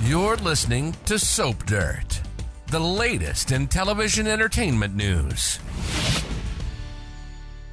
You're listening to Soap Dirt, the latest in television entertainment news.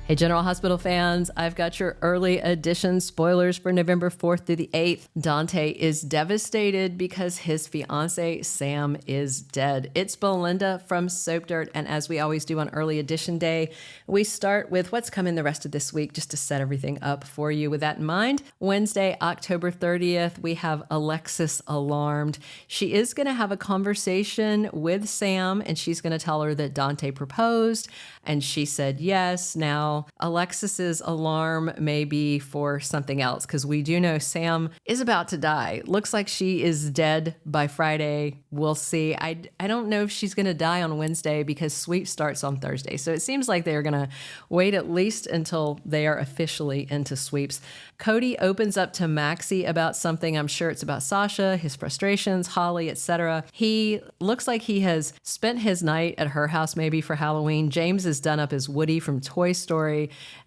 Hey, General Hospital fans, I've got your early edition spoilers for November 4th through the 8th. Dante is devastated because his fiancé, Sam, is dead. It's Belinda from Soap Dirt, and as we always do on early edition day, we start with what's coming the rest of this week just to set everything up for you. With that in mind, Wednesday, October 30th, we have Alexis alarmed. She is going to have a conversation with Sam, and she's going to tell her that Dante proposed, and she said yes. Now, Alexis's alarm may be for something else, because we do know Sam is about to die. Looks like she is dead by Friday. We'll see. I don't know if she's going to die on Wednesday because sweep starts on Thursday. So it seems like they're going to wait at least until they are officially into sweeps. Cody opens up to Maxie about something. I'm sure it's about Sasha, his frustrations, Holly, etc. He looks like he has spent his night at her house maybe for Halloween. James is done up as Woody from Toy Story,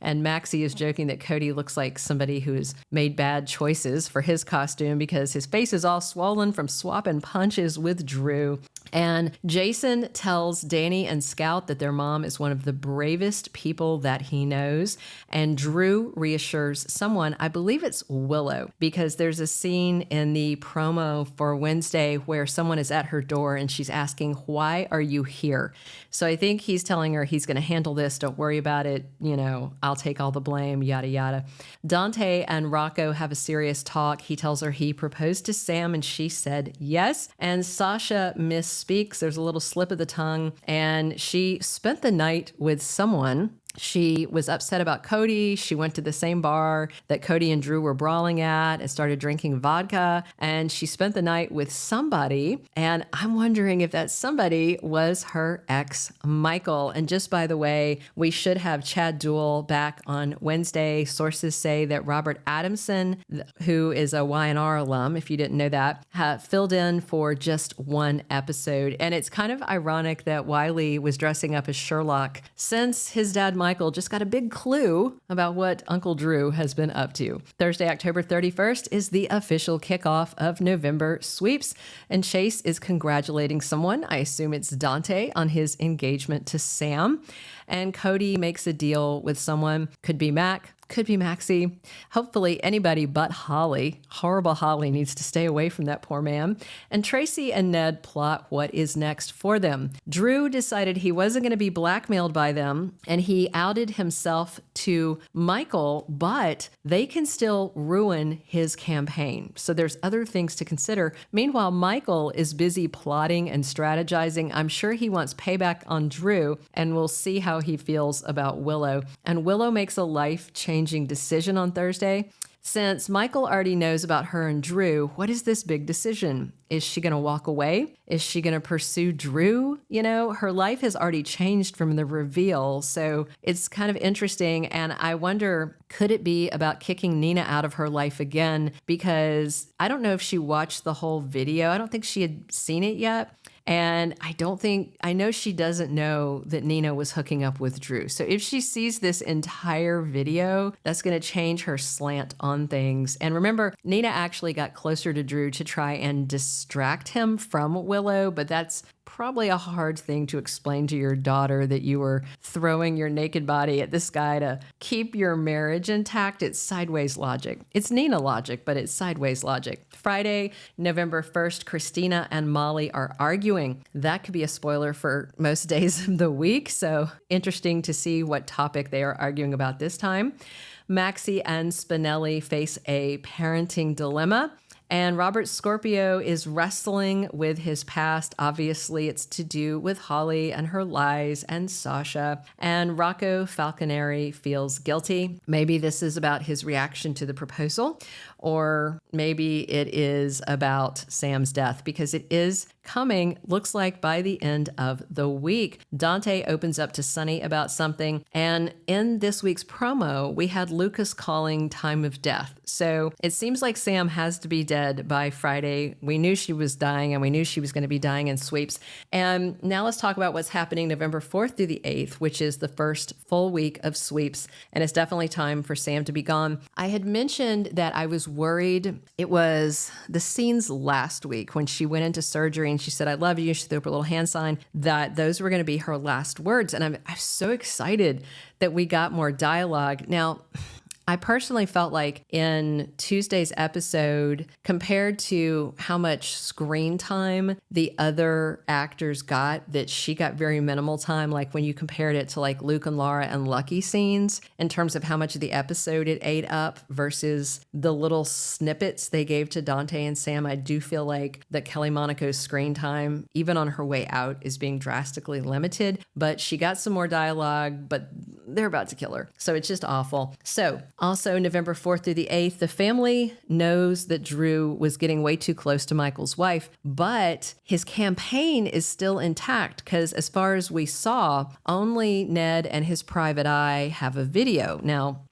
and Maxie is joking that Cody looks like somebody who's made bad choices for his costume because his face is all swollen from swapping punches with Drew. And Jason tells Danny and Scout that their mom is one of the bravest people that he knows. And Drew reassures someone, I believe it's Willow, because there's a scene in the promo for Wednesday where someone is at her door and she's asking, why are you here? So I think he's telling her he's going to handle this. Don't worry about it. You know, I'll take all the blame, yada, yada. Dante and Rocco have a serious talk. He tells her he proposed to Sam and she said yes. And Sasha misspeaks. There's a little slip of the tongue, and she spent the night with someone. She was upset about Cody. She went to the same bar that Cody and Drew were brawling at and started drinking vodka. And she spent the night with somebody. And I'm wondering if that somebody was her ex, Michael. And just by the way, we should have Chad Duell back on Wednesday. Sources say that Robert Adamson, who is a Y&R alum, if you didn't know that, filled in for just one episode. And it's kind of ironic that Wiley was dressing up as Sherlock since his dad Michael just got a big clue about what Uncle Drew has been up to. Thursday, October 31st is the official kickoff of November sweeps, and Chase is congratulating someone. I assume it's Dante on his engagement to Sam. And Cody makes a deal with someone. Could be Mac, could be Maxie. Hopefully anybody but Holly. Horrible Holly needs to stay away from that poor man. And Tracy and Ned plot what is next for them. Drew decided he wasn't going to be blackmailed by them, and he outed himself to Michael, but they can still ruin his campaign. So there's other things to consider. Meanwhile, Michael is busy plotting and strategizing. I'm sure he wants payback on Drew, and we'll see how he feels about Willow. And Willow makes a life-changing decision on Thursday. Since Michael already knows about her and Drew, what is this big decision? Is she going to walk away? Is she going to pursue Drew? You know, her life has already changed from the reveal, so it's kind of interesting. And I wonder, could it be about kicking Nina out of her life again? Because I don't know if she watched the whole video. I don't think she had seen it yet. And I know she doesn't know that Nina was hooking up with Drew. So if she sees this entire video, that's going to change her slant on things. And remember, Nina actually got closer to Drew to try and distract him from Willow, but that's probably a hard thing to explain to your daughter, that you were throwing your naked body at this guy to keep your marriage intact. It's sideways logic. It's Nina logic, but it's sideways logic. Friday, November 1st, Christina and Molly are arguing. That could be a spoiler for most days of the week, so interesting to see what topic they are arguing about this time. Maxie and Spinelli face a parenting dilemma. And Robert Scorpio is wrestling with his past. Obviously, it's to do with Holly and her lies and Sasha. And Rocco Falconeri feels guilty. Maybe this is about his reaction to the proposal, or maybe it is about Sam's death, because it is coming, looks like, by the end of the week. Dante opens up to Sunny about something. And in this week's promo, we had Lucas calling time of death. So it seems like Sam has to be dead by Friday. We knew she was dying, and we knew she was going to be dying in sweeps. And now let's talk about what's happening November 4th through the 8th, which is the first full week of sweeps. And it's definitely time for Sam to be gone. I had mentioned that I was worried. It was the scenes last week when she went into surgery and she said, "I love you." She threw up a little hand sign, that those were going to be her last words. And I'm so excited that we got more dialogue. Now, I personally felt like in Tuesday's episode, compared to how much screen time the other actors got, that she got very minimal time. Like when you compared it to like Luke and Laura and Lucky scenes in terms of how much of the episode it ate up versus the little snippets they gave to Dante and Sam, I do feel like that Kelly Monaco's screen time, even on her way out, is being drastically limited. But she got some more dialogue, but they're about to kill her. So it's just awful. So also November 4th through the 8th, the family knows that Drew was getting way too close to Michael's wife, but his campaign is still intact because as far as we saw, only Ned and his private eye have a video. Now,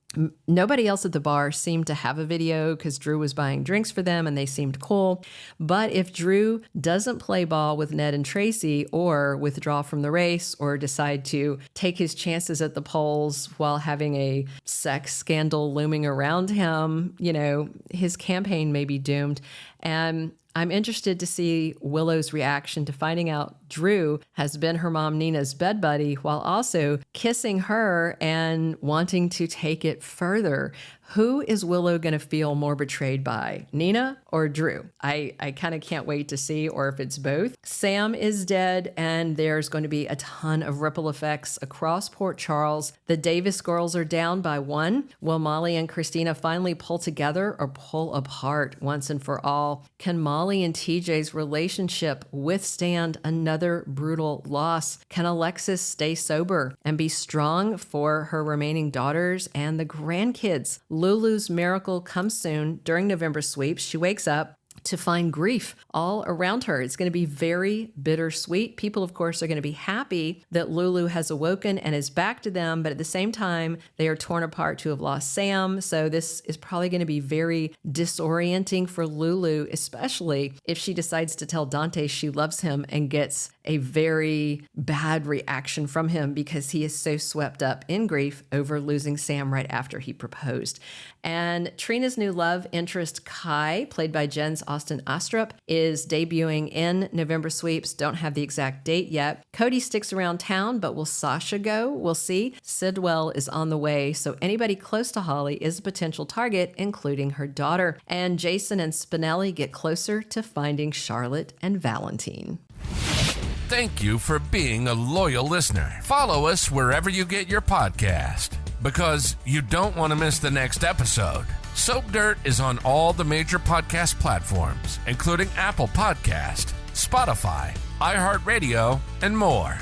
nobody else at the bar seemed to have a video because Drew was buying drinks for them and they seemed cool. But if Drew doesn't play ball with Ned and Tracy or withdraw from the race or decide to take his chances at the polls while having a sex scandal looming around him, you know, his campaign may be doomed. And I'm interested to see Willow's reaction to finding out Drew has been her mom Nina's bed buddy while also kissing her and wanting to take it further. Who is Willow going to feel more betrayed by, Nina or Drew? I kind of can't wait to see, or if it's both. Sam is dead, and there's going to be a ton of ripple effects across Port Charles. The Davis girls are down by 1. Will Molly and Christina finally pull together or pull apart once and for all? Can Molly and TJ's relationship withstand another brutal loss? Can Alexis stay sober and be strong for her remaining daughters and the grandkids? Lulu's miracle comes soon during November sweeps. She wakes up to find grief all around her. It's going to be very bittersweet. People, of course, are going to be happy that Lulu has awoken and is back to them, but at the same time, they are torn apart to have lost Sam. So this is probably going to be very disorienting for Lulu, especially if she decides to tell Dante she loves him and gets a very bad reaction from him because he is so swept up in grief over losing Sam right after he proposed. And Trina's new love interest, Kai, played by Jen's Austin Astrup, is debuting in November sweeps. Don't have the exact date yet. Cody sticks around town, but will Sasha go? We'll see. Sidwell is on the way, so anybody close to Holly is a potential target, including her daughter. And Jason and Spinelli get closer to finding Charlotte and Valentine. Thank you for being a loyal listener. Follow us wherever you get your podcast, because you don't want to miss the next episode. Soap Dirt is on all the major podcast platforms, including Apple Podcast, Spotify, iHeartRadio, and more.